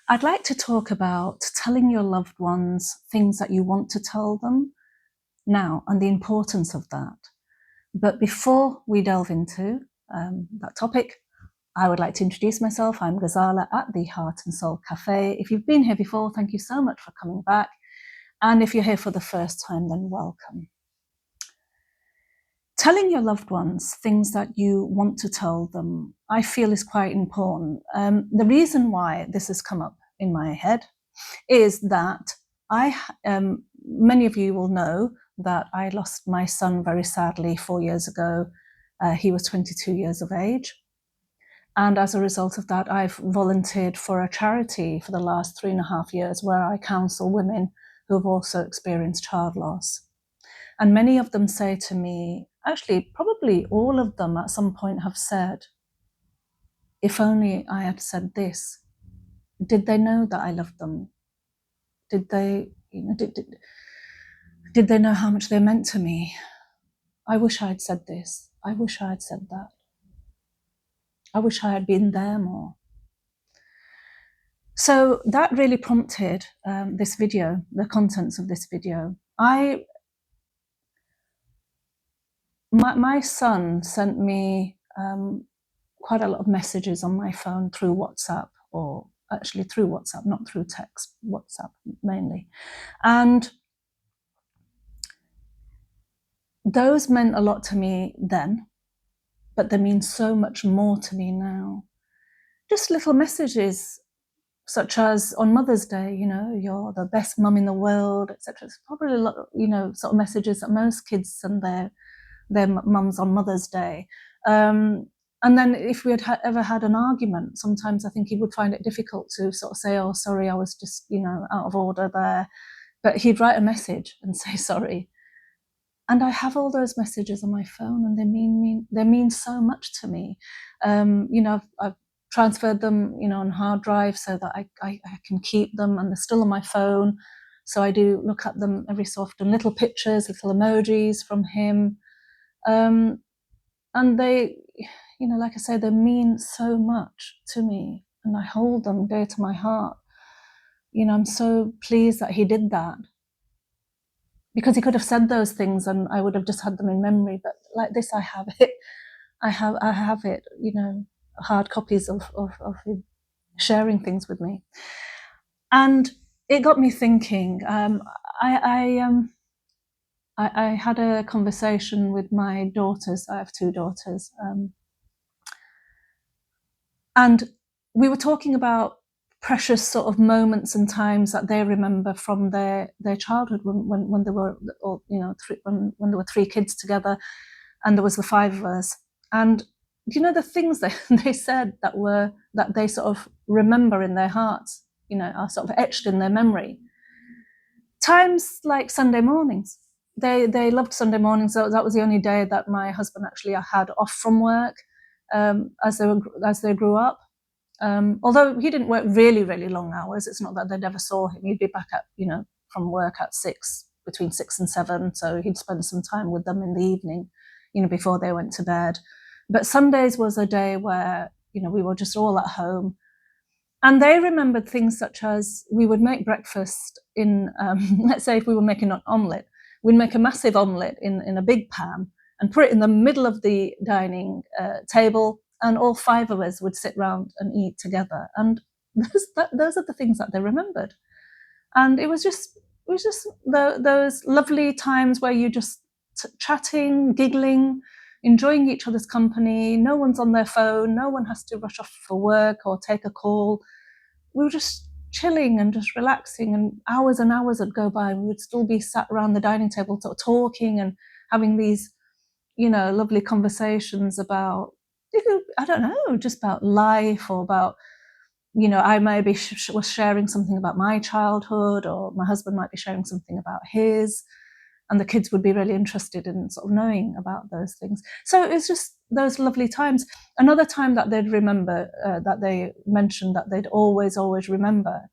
I'd like to talk about telling your loved ones things that you want to tell them now and the importance of that. But before we delve into that topic, I would like to introduce myself. I'm Ghazala at the Heart and Soul Cafe. If you've been here before, thank you so much for coming back. And if you're here for the first time, then welcome. Telling your loved ones things that you want to tell them, I feel, is quite important. The reason why this has come up in my head is that many of you will know that I lost my son very sadly 4 years ago. He was 22 years of age. And as a result of that, I've volunteered for a charity for the last 3.5 years where I counsel women who have also experienced child loss. And many of them say to me, actually, probably all of them at some point have said, if only I had said this. Did they know that I loved them? Did they, did they know how much they meant to me? I wish I had said this. I wish I had said that. I wish I had been there more. So that really prompted this video, the contents of this video. My son sent me quite a lot of messages on my phone through WhatsApp, or actually through WhatsApp, not through text, WhatsApp mainly. And those meant a lot to me then, but they mean so much more to me now. Just little messages such as on Mother's Day, you're the best mum in the world, etc. It's probably a lot, sort of messages that most kids send their mums on Mother's Day. And then if we had ever had an argument, sometimes I think he would find it difficult to sort of say, oh, sorry, I was just, out of order there. But he'd write a message and say sorry. And I have all those messages on my phone, and they mean so much to me. I've transferred them, on hard drive so that I can keep them, and they're still on my phone. So I do look at them every so often, little pictures, little emojis from him. And they, like I say, they mean so much to me, and I hold them dear to my heart. I'm so pleased that he did that, because he could have said those things and I would have just had them in memory. But like this, I have it. I have it, hard copies of him sharing things with me. And it got me thinking. I had a conversation with my daughters. I have 2 daughters. And we were talking about precious sort of moments and times that they remember from their childhood when they were, when there were 3 kids together and there was the 5 of us. And the things that they said that they sort of remember in their hearts, are sort of etched in their memory. Times like Sunday mornings. They loved Sunday mornings. So that was the only day that my husband actually had off from work as they grew up. Although he didn't work really, really long hours. It's not that they never saw him. He'd be back at, from work at 6, between 6 and 7. So he'd spend some time with them in the evening, before they went to bed. But Sundays was a day where, we were just all at home. And they remembered things such as we would make breakfast in, let's say if we were making an omelette, we'd make a massive omelette in a big pan and put it in the middle of the dining table, and all 5 of us would sit round and eat together. And those are the things that they remembered. And it was just those lovely times where you just chatting, giggling, enjoying each other's company. No one's on their phone. No one has to rush off for work or take a call. We were just chilling and just relaxing, and hours would go by. We would still be sat around the dining table talking and having these, lovely conversations about, I don't know, just about life, or about, I maybe was sharing something about my childhood, or my husband might be sharing something about his, and the kids would be really interested in sort of knowing about those things. So it's just those lovely times. Another time that they'd remember, that they mentioned that they'd always remember,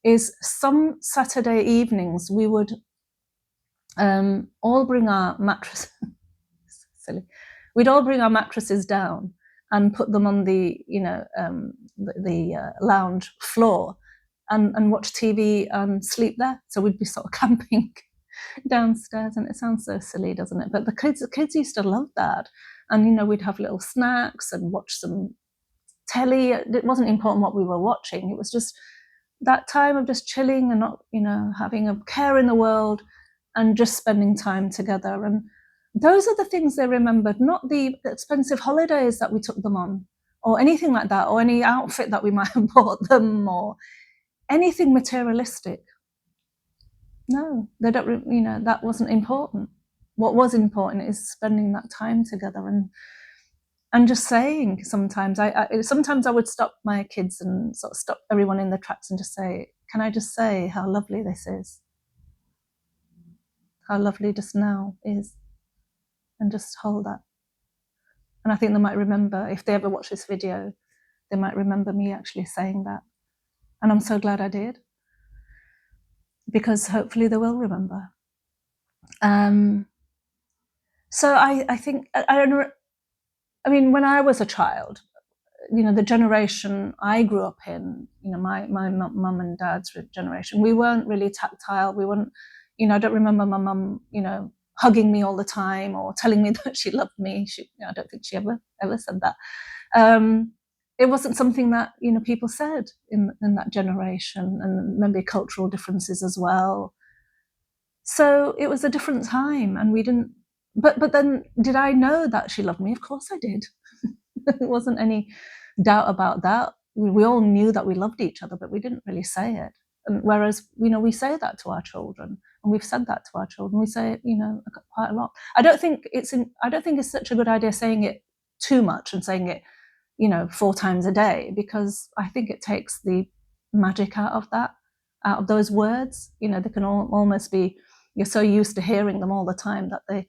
is some Saturday evenings we would all bring our mattresses. Silly. We'd all bring our mattresses down and put them on the lounge floor, and watch TV and sleep there. So we'd be sort of camping downstairs, and it sounds so silly, doesn't it? But the kids used to love that. And, you know, we'd have little snacks and watch some telly. It wasn't important what we were watching. It was just that time of just chilling and not, you know, having a care in the world and just spending time together. And those are the things they remembered, not the expensive holidays that we took them on or anything like that, or any outfit that we might have bought them or anything materialistic. No, they don't, you know, that wasn't important. What was important is spending that time together and just saying sometimes. Sometimes I would stop my kids and sort of stop everyone in their tracks and just say, can I just say how lovely this is? How lovely just now is. And just hold that. And I think they might remember, if they ever watch this video, they might remember me actually saying that. And I'm so glad I did, because hopefully they will remember. So I think, I mean, when I was a child, you know, the generation I grew up in, you know, my mum and dad's generation, we weren't really tactile. We weren't, you know, I don't remember my mum, you know, hugging me all the time or telling me that she loved me. I don't think she ever said that. It wasn't something that, you know, people said in that generation, and maybe cultural differences as well. So it was a different time, and we didn't. But then, did I know that she loved me? Of course I did. There wasn't any doubt about that. We all knew that we loved each other, but we didn't really say it. And whereas, you know, we say that to our children, and we've said that to our children. We say it, you know, quite a lot. I don't think it's such a good idea saying it too much and saying it, you know, 4 times a day, because I think it takes the magic out of those words. You know, they can almost be, you're so used to hearing them all the time that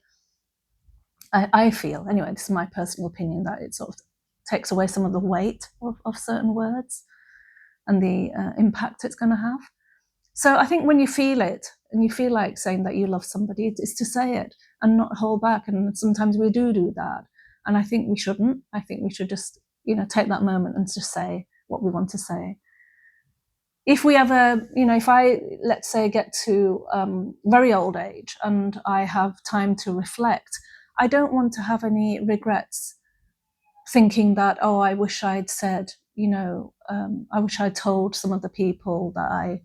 I feel, anyway, this is my personal opinion, that it sort of takes away some of the weight of certain words and the impact it's going to have. So I think when you feel it and you feel like saying that you love somebody, it's to say it and not hold back. And sometimes we do that. And I think we shouldn't. I think we should just, you know, take that moment and just say what we want to say. If we ever, you know, if I, let's say, get to very old age and I have time to reflect, I don't want to have any regrets thinking that, oh, I wish I'd said, you know, I wish I'd told some of the people that I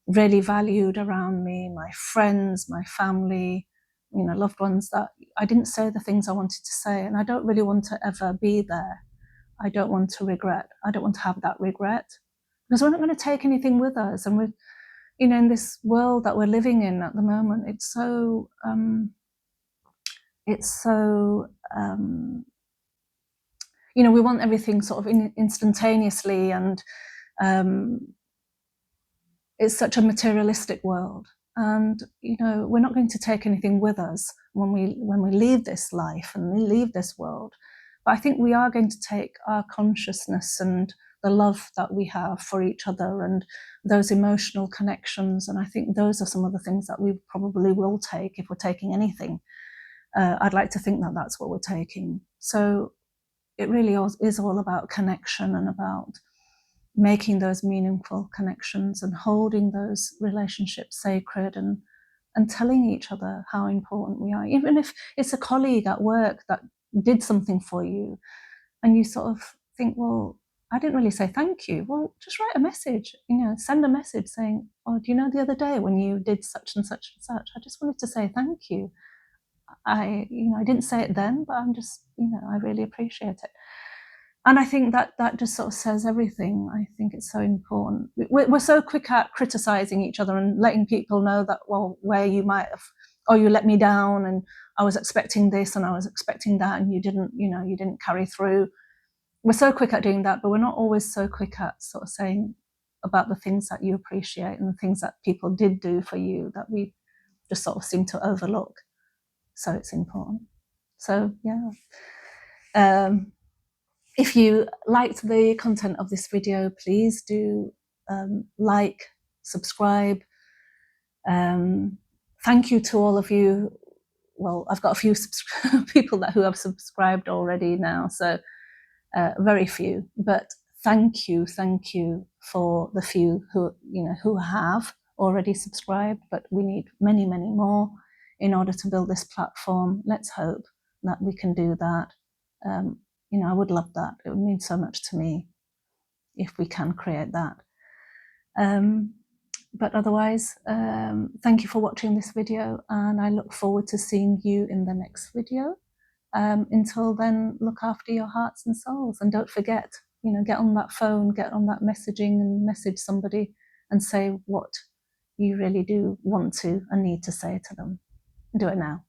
really valued around me, my friends, my family, you know, loved ones, that I didn't say the things I wanted to say. And I don't really want to ever be there. I don't want to regret. I don't want to have that regret, because we're not going to take anything with us. And we're, you know, in this world that we're living in at the moment, it's so you know, we want everything sort of instantaneously, and it's such a materialistic world. And, you know, we're not going to take anything with us when we leave this life and we leave this world. But I think we are going to take our consciousness and the love that we have for each other and those emotional connections. And I think those are some of the things that we probably will take, if we're taking anything. I'd like to think that that's what we're taking. So it really is all about connection and about making those meaningful connections and holding those relationships sacred, and telling each other how important we are. Even if it's a colleague at work that did something for you and you sort of think, well, I didn't really say thank you. Well, just write a message, you know, send a message saying, oh, do you know the other day when you did such and such and such? I just wanted to say thank you. I didn't say it then, but I'm just, you know, I really appreciate it. And I think that just sort of says everything. I think it's so important. We're so quick at criticizing each other and letting people know that, well, where you might have, oh, you let me down, and I was expecting this and I was expecting that, and you didn't carry through. We're so quick at doing that, but we're not always so quick at sort of saying about the things that you appreciate and the things that people did do for you that we just sort of seem to overlook. So it's important. So, yeah. If you liked the content of this video, please do like, subscribe. Thank you to all of you. Well, I've got a few people who have subscribed already now, so very few. But thank you for the few who have already subscribed, but we need many, many more in order to build this platform. Let's hope that we can do that. I would love that. It would mean so much to me if we can create that. But otherwise, thank you for watching this video, and I look forward to seeing you in the next video. Until then, look after your hearts and souls, and don't forget, get on that phone, get on that messaging and message somebody and say what you really do want to and need to say to them. Do it now.